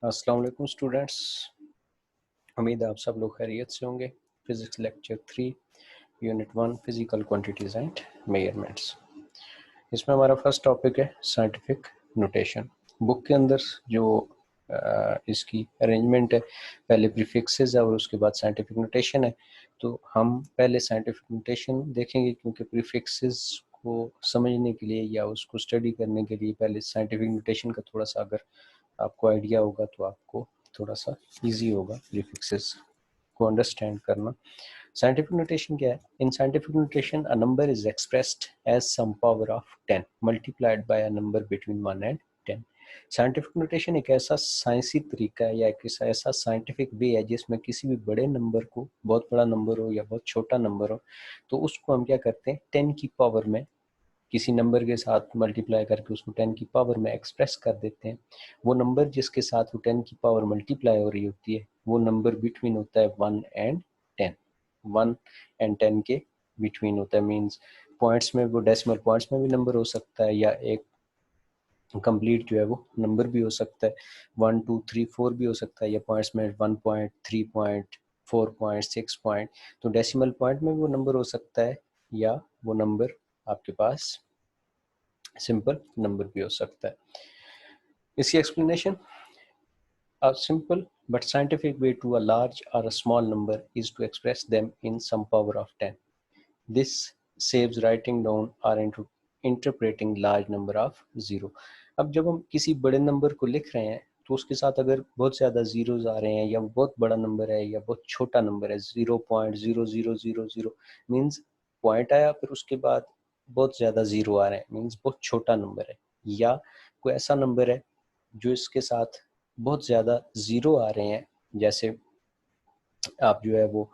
अस्सलाम वालेकुम स्टूडेंट्स, उम्मीद है आप सब लोग खैरियत से होंगे। Physics lecture 3 unit 1 physical quantities and measurements. इसमें हमारा फर्स्ट टॉपिक है साइंटिफिक नोटेशन। बुक के अंदर जो इसकी अरेंजमेंट है, पहले प्रीफिक्सेस है और उसके बाद साइंटिफिक नोटेशन है। तो हम पहले साइंटिफिक नोटेशन देखेंगे क्योंकि प्रीफिक्सेस को समझने के लिए या उसको स्टडी करने के लिए पहले साइंटिफिक नोटेशन का थोड़ा सा अगर आपको आइडिया होगा तो आपको थोड़ा सा इजी होगा प्रीफिक्सेस को अंडरस्टैंड करना। साइंटिफिक नोटेशन क्या है? In scientific notation a number is expressed as some power of 10 multiplied by a number between 1 and 10। Scientific notation एक ऐसा साइंसी तरीका है या एक ऐसा साइंटिफिक वे है जिसमें किसी भी बड़े नंबर को, बहुत बड़ा नंबर हो या बहुत छोटा नंबर हो, तो उसको हम क्या करते हैं 10 की पावर में किसी नंबर के साथ मल्टीप्लाई करके उसको 10 की पावर में एक्सप्रेस कर देते हैं। वो नंबर जिसके साथ वो 10 की पावर मल्टीप्लाई हो रही होती है वो नंबर बिटवीन होता है 1 एंड 10। 1 एंड 10 के बिटवीन होता है, मीन्स पॉइंट्स में वो डेसिमल पॉइंट्स में भी नंबर हो सकता है या एक कंप्लीट जो है वो नंबर भी हो सकता है, 1 2 3 4 भी हो सकता है, या पॉइंट्स में 1 पॉइंट 3 पॉइंट 4 पॉइंट 6 पॉइंट, तो डेसिमल पॉइंट में भी वो नंबर हो सकता है या वो नंबर आपके पास सिंपल नंबर भी हो सकता है। इसकी explanation, a simple but scientific way to a large or a small number is to express them in some power of 10. This saves writing down or interpreting large number of zero. अब जब हम किसी बड़े number को लिख रहे हैं तो उसके साथ अगर बहुत ज़्यादा ज़ीरोज़ आ रहे हैं या बहुत बड़ा नंबर है या बहुत छोटा नंबर है, 0.0000 मीन्स पॉइंट आया फिर उसके बाद बहुत ज़्यादा ज़ीरो आ रहे हैं मीन्स बहुत छोटा नंबर है, या कोई ऐसा नंबर है जो इसके साथ बहुत ज़्यादा ज़ीरो आ रहे हैं, जैसे आप जो है वो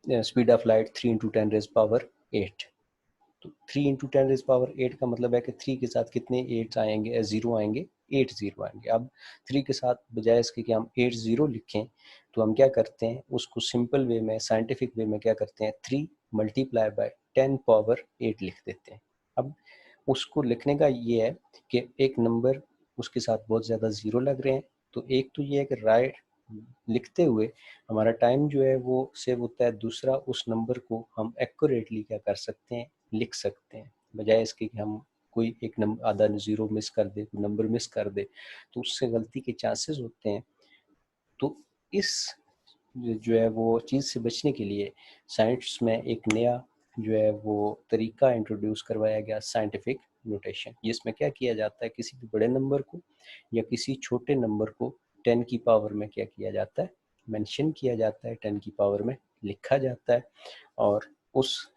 speed of light 3 into 10 raise power 8, तो 3 इंटू 10 रेज पावर 8 का मतलब है कि 3 के साथ कितने 8 आएंगे, ज़ीरो आएंगे, 8 ज़ीरो आएंगे। अब 3 के साथ बजाय इसके कि हम 8 ज़ीरो लिखें तो हम क्या करते हैं उसको सिंपल वे में, साइंटिफिक वे में क्या करते हैं 3 मल्टीप्लाई बाय 10 पावर 8 लिख देते हैं। अब उसको लिखने का ये है कि एक नंबर उसके साथ बहुत ज़्यादा ज़ीरो लग रहे हैं, तो एक तो ये है कि राइट लिखते हुए हमारा टाइम जो है वो सेव होता है, दूसरा उस नंबर को हम एक्यूरेटली क्या कर सकते हैं लिख सकते हैं, बजाय इसके कि हम कोई एक नंबर आधा ज़ीरो मिस कर दे, नंबर मिस कर दे तो उससे गलती के चांसेस होते हैं। तो इस जो है वो चीज़ से बचने के लिए साइंस में एक नया जो है वो तरीका इंट्रोड्यूस करवाया गया, साइंटिफिक नोटेशन, जिसमें क्या किया जाता है किसी भी बड़े नंबर को या किसी छोटे नंबर को 10 की पावर में क्या किया जाता है मेंशन किया जाता है, 10 की पावर में लिखा जाता है, और उस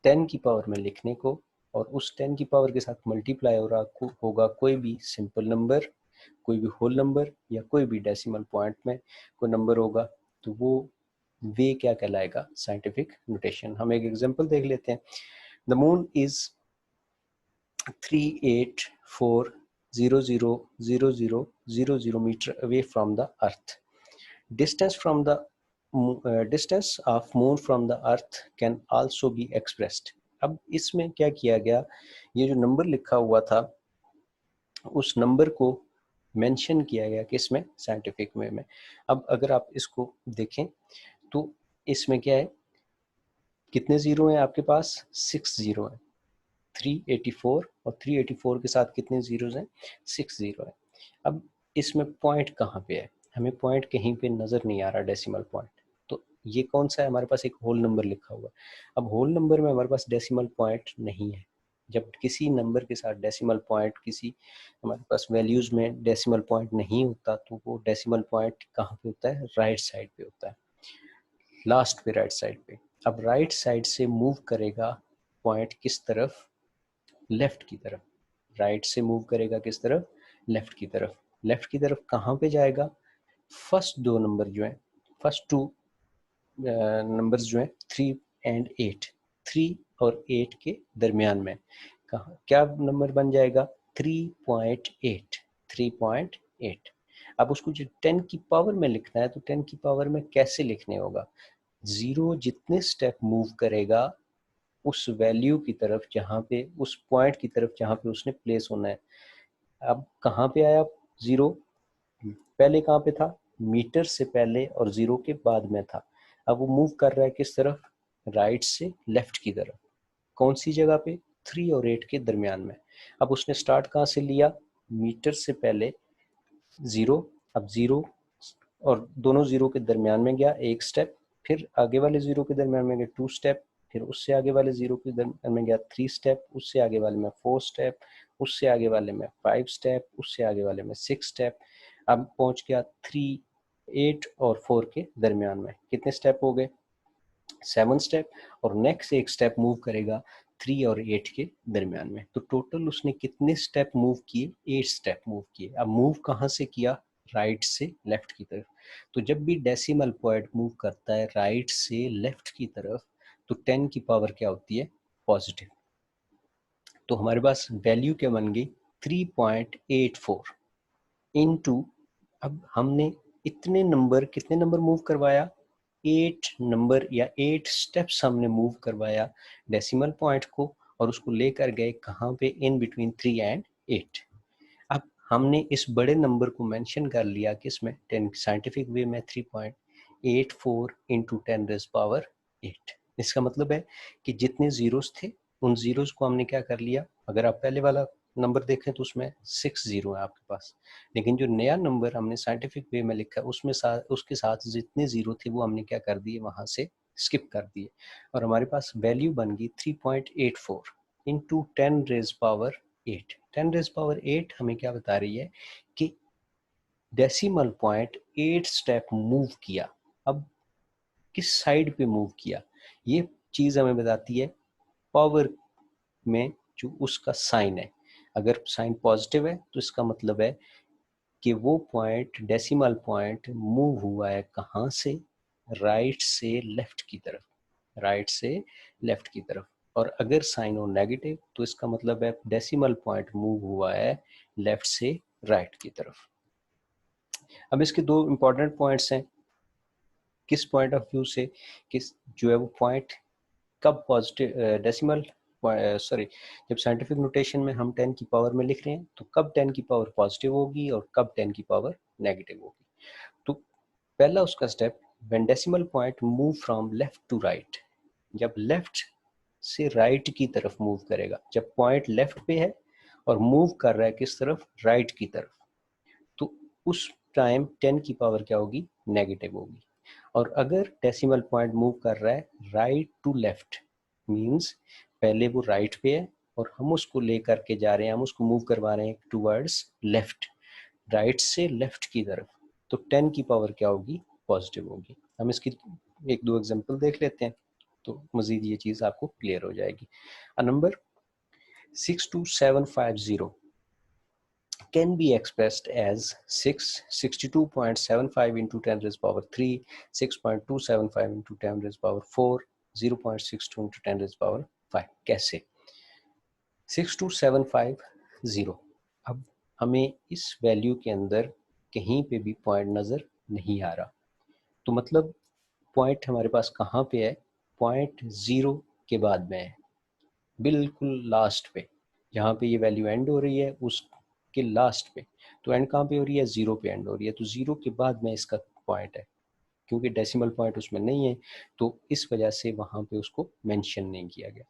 10 की पावर में लिखने को और उस 10 की पावर के साथ मल्टीप्लाई हो रहा होगा कोई भी सिंपल नंबर, कोई भी होल नंबर या कोई भी डेसिमल पॉइंट में कोई नंबर होगा, तो वो वे क्या कहलाएगा साइंटिफिक नोटेशन। हम एक एग्जांपल देख लेते हैं। The moon is 38400000 metre away from the earth. Distance from the distance of moon from the earth can also be expressed. अब इसमें क्या किया गया, ये जो नंबर लिखा हुआ था उस नंबर को मेंशन किया गया किसमें साइंटिफिक वे में। अब अगर आप इसको देखें तो इसमें क्या है, कितने ज़ीरो हैं आपके पास, 6 ज़ीरो हैं, 384 और 384 के साथ कितने ज़ीरोज़ हैं, 6 ज़ीरो है। अब इसमें पॉइंट कहाँ पे है, हमें पॉइंट कहीं पे नज़र नहीं आ रहा डेसिमल पॉइंट, तो ये कौन सा है, हमारे पास एक होल नंबर लिखा हुआ है। अब होल नंबर में हमारे पास डेसिमल पॉइंट नहीं है, जब किसी नंबर के साथ डेसिमल पॉइंट, किसी हमारे पास वैल्यूज़ में डेसिमल पॉइंट नहीं होता तो वो डेसिमल पॉइंट कहाँ पे होता है, राइट साइड पे होता है, लास्ट पे राइट साइड पे। अब राइट साइड से मूव करेगा पॉइंट किस तरफ, लेफ्ट की तरफ, राइट से मूव करेगा किस तरफ, लेफ्ट की तरफ। लेफ्ट की तरफ कहाँ पे जाएगा, फर्स्ट दो नंबर जो है, फर्स्ट टू नंबर्स जो है 3 एंड 8, 3 और 8 के दरमियान में कहाँ क्या नंबर बन जाएगा, 3.8, 3.8। अब उसको जो 10 की पावर में लिखना है तो 10 की पावर में कैसे लिखने होगा, ज़ीरो जितने स्टेप मूव करेगा उस वैल्यू की तरफ जहाँ पे, उस पॉइंट की तरफ जहाँ पे उसने प्लेस होना है। अब कहाँ पे आया ज़ीरो, पहले कहाँ पे था, मीटर से पहले और 0 के बाद में था। अब वो मूव कर रहा है किस तरफ, राइट से लेफ्ट की तरफ। कौन सी जगह पे, 3 और 8 के दरमियान में। अब उसने स्टार्ट कहाँ से लिया, मीटर से पहले 0, अब 0 और दोनों 0 के दरमियान में गया 1 स्टेप, फिर आगे वाले 0 के दरमियान में गया 2 स्टेप, फिर उससे आगे वाले 0 के दरमियान में गया 3 स्टेप, उससे आगे वाले में 4 स्टेप, उससे आगे वाले में 5 स्टेप, उससे आगे वाले में 6 स्टेप। अब पहुंच गया 3, 8 और 4 के दरमियान में। कितने स्टेप हो गए, 7 स्टेप। और नेक्स्ट एक स्टेप मूव करेगा 3 और 8 के दरमियान में। तो टोटल उसने कितने स्टेप मूव किए, 8 स्टेप मूव किए। अब मूव कहाँ से किया, राइट से लेफ्ट की तरफ। तो जब भी डेसिमल पॉइंट मूव करता है राइट से लेफ्ट की तरफ, तो 10 की पावर क्या होती है, पॉजिटिव। तो हमारे पास वैल्यू क्या बन गई, 3.84 इनटू, अब हमने इतने नंबर, कितने नंबर मूव करवाया, 8 नंबर या 8 स्टेप्स हमने मूव करवाया डेसिमल पॉइंट को, और उसको लेकर गए कहाँ पे, इन बिटवीन 3 एंड 8। अब हमने इस बड़े नंबर को मेंशन कर लिया कि इसमें 10 साइंटिफिक वे में 3.84 इंटू 10⁻8। इसका मतलब है कि जितने जीरोस थे उन जीरोस को हमने क्या कर लिया, अगर आप पहले वाला नंबर देखें तो उसमें 6 जीरो है आपके पास, लेकिन जो नया नंबर हमने साइंटिफिक वे में लिखा उसमें उसके साथ जितने जीरो थे वो हमने क्या कर दिए, वहां से स्किप कर दिए, और हमारे पास वैल्यू बन गई 3.84 इंटू 10⁻8। 10⁻8 हमें क्या बता रही है कि डेसिमल पॉइंट 8 स्टेप मूव किया। अब किस साइड पे मूव किया, ये चीज हमें बताती है पावर में जो उसका साइन है। अगर साइन पॉजिटिव है तो इसका मतलब है कि वो पॉइंट, डेसिमल पॉइंट मूव हुआ है कहाँ से, राइट से लेफ्ट की तरफ, राइट से लेफ्ट की तरफ। और अगर साइन हो नेगेटिव तो इसका मतलब है डेसिमल पॉइंट मूव हुआ है लेफ्ट से राइट की तरफ। अब इसके दो इंपॉर्टेंट पॉइंट्स हैं किस पॉइंट ऑफ व्यू से, किस जो है वो पॉइंट कब पॉजिटिव डेसिमल सॉरी, जब साइंटिफिक नोटेशन में हम 10 की पावर में लिख रहे हैं तो कब 10 की पावर पॉजिटिव होगी और कब 10 की पावर नेगेटिव होगी। तो पहला उसका step, when decimal point move from left to right, जब लेफ्ट से राइट की तरफ मूव करेगा, जब पॉइंट लेफ्ट पे है और मूव कर रहा है किस तरफ, राइट की तरफ, तो उस टाइम 10 की पावर क्या होगी, नेगेटिव होगी। और अगर डेसिमल पॉइंट मूव कर रहा है राइट टू लेफ्ट, मींस पहले वो राइट पे है और हम उसको लेकर के जा रहे हैं, हम उसको मूव करवा रहे हैं टूवर्ड्स लेफ्ट, राइट से लेफ्ट की तरफ, तो 10 की पावर क्या होगी, पॉजिटिव होगी। हम इसकी एक दो एग्जांपल देख लेते हैं तो मजीद ये चीज आपको क्लियर हो जाएगी। A number 62750 can be expressed as 662.75 into 10 raised power 3, 6.275 into 10 raised power 4, 0.62 into 10 raised power 5। कैसे, 62750, अब हमें इस वैल्यू के अंदर कहीं पे भी पॉइंट नज़र नहीं आ रहा, तो मतलब पॉइंट हमारे पास कहाँ पे है, पॉइंट 0 के बाद में है, बिल्कुल लास्ट पे, जहाँ पे ये वैल्यू एंड हो रही है उसके लास्ट पे। तो एंड कहाँ पे हो रही है, 0 पे एंड हो रही है, तो 0 के बाद में इसका पॉइंट है, क्योंकि डेसिमल पॉइंट उसमें नहीं है तो इस वजह से वहाँ पे उसको मेंशन नहीं किया गया।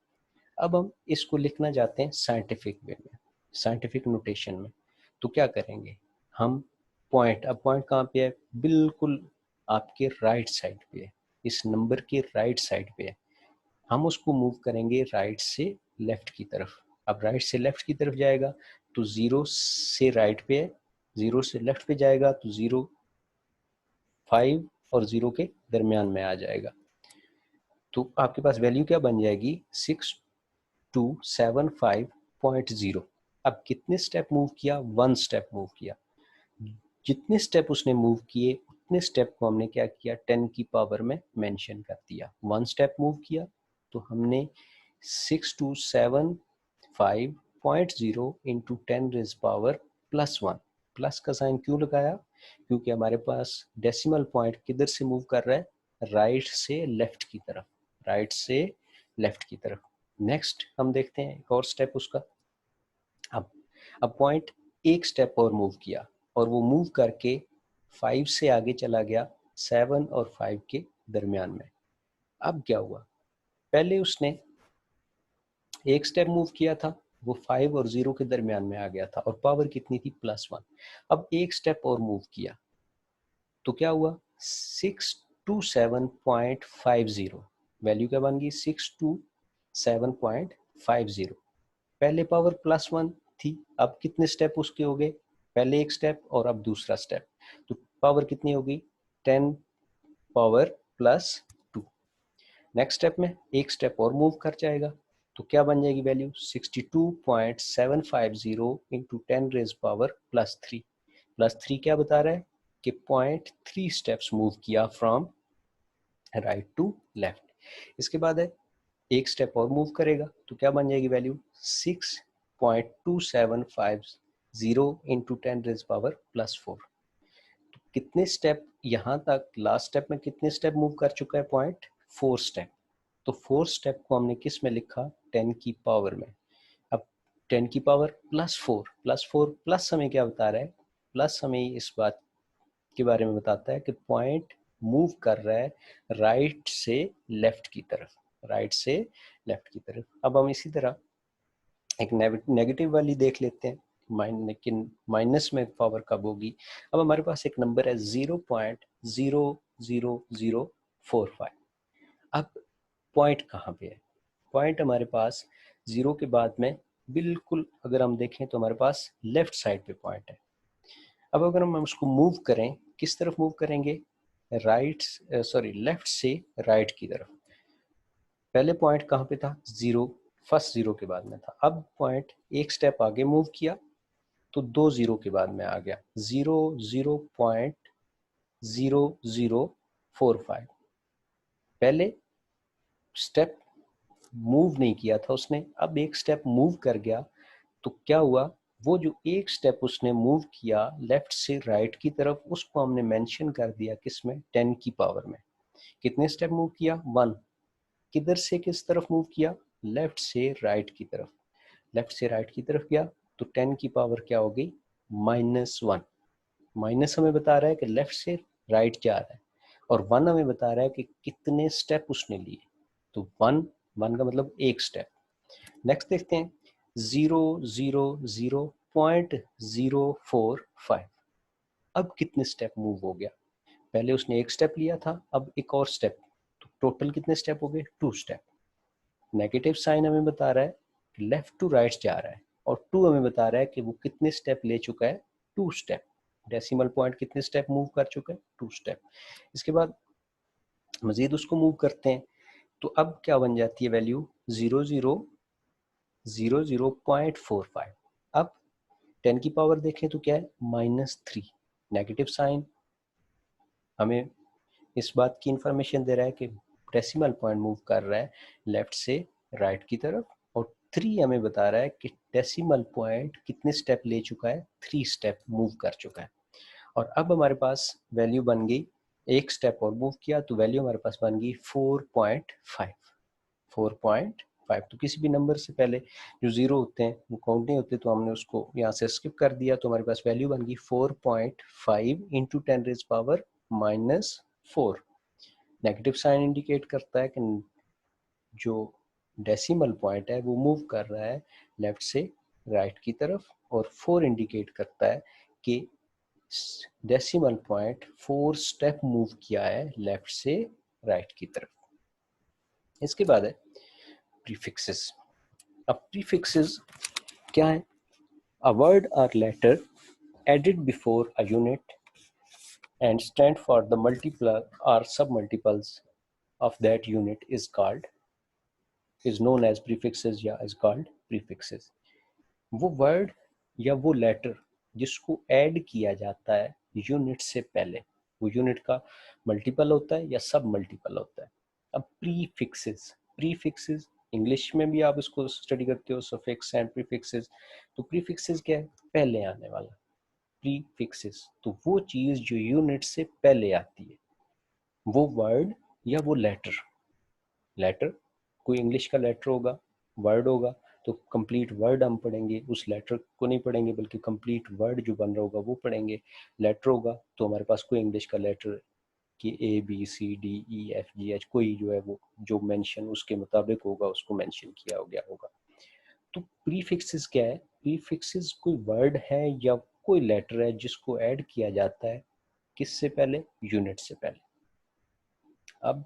अब हम इसको लिखना चाहते हैं साइंटिफिक वे में, साइंटिफिक नोटेशन में, तो क्या करेंगे हम, पॉइंट, अब पॉइंट कहाँ पे है, बिल्कुल आपके राइट साइड पे है, इस नंबर के राइट साइड पे है, हम उसको मूव करेंगे राइट से लेफ्ट की तरफ। अब राइट से लेफ्ट की तरफ जाएगा तो 0 से राइट पे है, 0 से लेफ्ट पे जाएगा तो 0, 5 और 0 के दरमियान में आ जाएगा। तो आपके पास वैल्यू क्या बन जाएगी, 6275.0। अब कितने स्टेप मूव किया, 1 स्टेप मूव किया, जितने स्टेप उसने मूव किए उतने स्टेप को हमने क्या किया, 10 की पावर में मेंशन कर दिया। 1 स्टेप मूव किया तो हमने 6275.0 इंटू 10 रेज पावर +1, प्लस का साइन क्यों लगाया, क्योंकि हमारे पास डेसिमल पॉइंट किधर से मूव कर रहा है, राइट से लेफ्ट की तरफ, राइट से लेफ्ट की तरफ। नेक्स्ट हम देखते हैं एक और स्टेप उसका। अब पॉइंट एक स्टेप और मूव किया और वो मूव करके 5 से आगे चला गया 7 और 5 के दरमियान में। अब क्या हुआ, पहले उसने एक स्टेप मूव किया था, वो 5 और 0 के दरमियान में आ गया था और पावर कितनी थी, +1। अब एक स्टेप और मूव किया तो क्या हुआ, 627.50, वैल्यू क्या बन गई, 627.50। पहले पावर +1 थी, अब कितने स्टेप उसके हो गए, पहले एक स्टेप और अब दूसरा स्टेप, तो पावर कितनी होगी, 10 पावर +2। नेक्स्ट स्टेप में एक स्टेप और मूव कर जाएगा तो क्या बन जाएगी वैल्यू, 62.750 इंटू 10 रेज पावर +3। +3 क्या बता रहा है कि 0.3 स्टेप्स मूव किया फ्रॉम राइट टू लेफ्ट। इसके बाद है एक स्टेप और मूव करेगा तो क्या बन जाएगी वैल्यू, 6.2750 इंटू 10 रेज पावर +4। तो कितने स्टेप यहाँ तक, लास्ट स्टेप में कितने स्टेप मूव कर चुका है, 0.4 स्टेप। तो 4 स्टेप को हमने किस में लिखा, 10 की पावर में। अब 10 की पावर +4, +4 प्लस हमें क्या बता रहा है, प्लस हमें इस बात के बारे में बताता है कि पॉइंट मूव कर रहा है राइट से लेफ्ट की तरफ, राइट से लेफ्ट की तरफ। अब हम इसी तरह एक नेगेटिव वाली देख लेते हैं, लेकिन माइनस में पावर कब होगी। अब हमारे पास एक नंबर है 0.00045। अब पॉइंट कहाँ पे है, पॉइंट हमारे पास 0 के बाद में बिल्कुल अगर हम देखें तो हमारे पास लेफ्ट साइड पे पॉइंट है। अब अगर हम उसको मूव करें, किस तरफ मूव करेंगे, लेफ्ट से राइट की तरफ। पहले पॉइंट कहाँ पे था, 0, फर्स्ट 0 के बाद में था। अब पॉइंट एक स्टेप आगे मूव किया तो 2 0 के बाद में आ गया, 0.0045। पहले स्टेप मूव नहीं किया था उसने, अब एक स्टेप मूव कर गया तो क्या हुआ, वो जो एक स्टेप उसने मूव किया लेफ्ट से राइट की तरफ, उसको हमने मेंशन कर दिया किसमें, 10 की पावर में। कितने स्टेप मूव किया, 1। किधर से किस तरफ मूव किया, लेफ्ट से राइट की तरफ। लेफ्ट से राइट की तरफ गया तो 10 की पावर क्या हो गई, -1। माइनस हमें बता रहा है कि लेफ्ट से राइट जा रहा है और 1 हमें बता रहा है कि कितने स्टेप उसने लिए। तो 1 का मतलब एक स्टेप। नेक्स्ट देखते हैं 0.045। अब कितने स्टेप मूव हो गया, पहले उसने एक स्टेप लिया था, अब एक और स्टेप, तो टोटल कितने स्टेप हो गए, 2 स्टेप। नेगेटिव साइन हमें बता रहा है कि लेफ्ट टू राइट जा रहा है और 2 हमें बता रहा है कि वो कितने स्टेप ले चुका है, 2 स्टेप। डेसिमल पॉइंट कितने स्टेप मूव कर चुका है, 2 स्टेप। इसके बाद मजीद उसको मूव करते हैं तो अब क्या बन जाती है वैल्यू, 0000.45। अब 10 की पावर देखें तो क्या है, -3। नेगेटिव साइन हमें इस बात की इंफॉर्मेशन दे रहा है कि डेसिमल पॉइंट मूव कर रहा है लेफ्ट से राइट की तरफ और 3 हमें बता रहा है कि डेसिमल पॉइंट कितने स्टेप ले चुका है, 3 स्टेप मूव कर चुका है। और अब हमारे पास वैल्यू बन गई, एक स्टेप और मूव किया तो वैल्यू हमारे पास बन गई 4.5। 4.5 तो किसी भी नंबर से पहले जो 0 होते हैं वो काउंट नहीं होते, तो हमने उसको यहाँ से स्किप कर दिया, तो हमारे पास वैल्यू बन गई 4.5 into 10 raise power -4। Negative sign indicate करता है कि जो डेसिमल पॉइंट है वो मूव कर रहा है लेफ्ट से राइट की तरफ और 4 इंडिकेट करता है कि डेसिमल पॉइंट 4 स्टेप मूव किया है लेफ्ट से राइट की तरफ। इसके बाद है प्रीफिक्सेस। अब प्रीफिक्सेस क्या है, अ वर्ड और letter added before a unit and stand for the multiple or submultiples of that unit is known as prefixes या is called prefixes। वो वर्ड या वो लेटर जिसको ऐड किया जाता है यूनिट से पहले, वो यूनिट का मल्टीपल होता है या सब मल्टीपल होता है। अब प्रीफिक्सेस, प्रीफिक्सेस इंग्लिश में भी आप इसको स्टडी करते हो, सफिक्स एंड प्रीफिक्सेस। तो प्रीफिक्सेस क्या है, पहले आने वाला। प्रीफिक्सेस तो वो चीज जो यूनिट से पहले आती है, वो वर्ड या वो लेटर। लेटर कोई इंग्लिश का लेटर होगा, वर्ड होगा, तो कंप्लीट वर्ड हम पढ़ेंगे, उस लेटर को नहीं पढ़ेंगे बल्कि कंप्लीट वर्ड जो बन रहा होगा वो पढ़ेंगे। लेटर होगा तो हमारे पास कोई इंग्लिश का लेटर कि ABCDEFGH कोई जो है वो जो मेंशन उसके मुताबिक होगा उसको मेंशन किया हो गया होगा। तो प्रीफिक्सेस क्या है? प्रीफिक्सेस कोई वर्ड है या कोई लेटर है जिसको ऐड किया जाता है किससे पहले? यूनिट से पहले। अब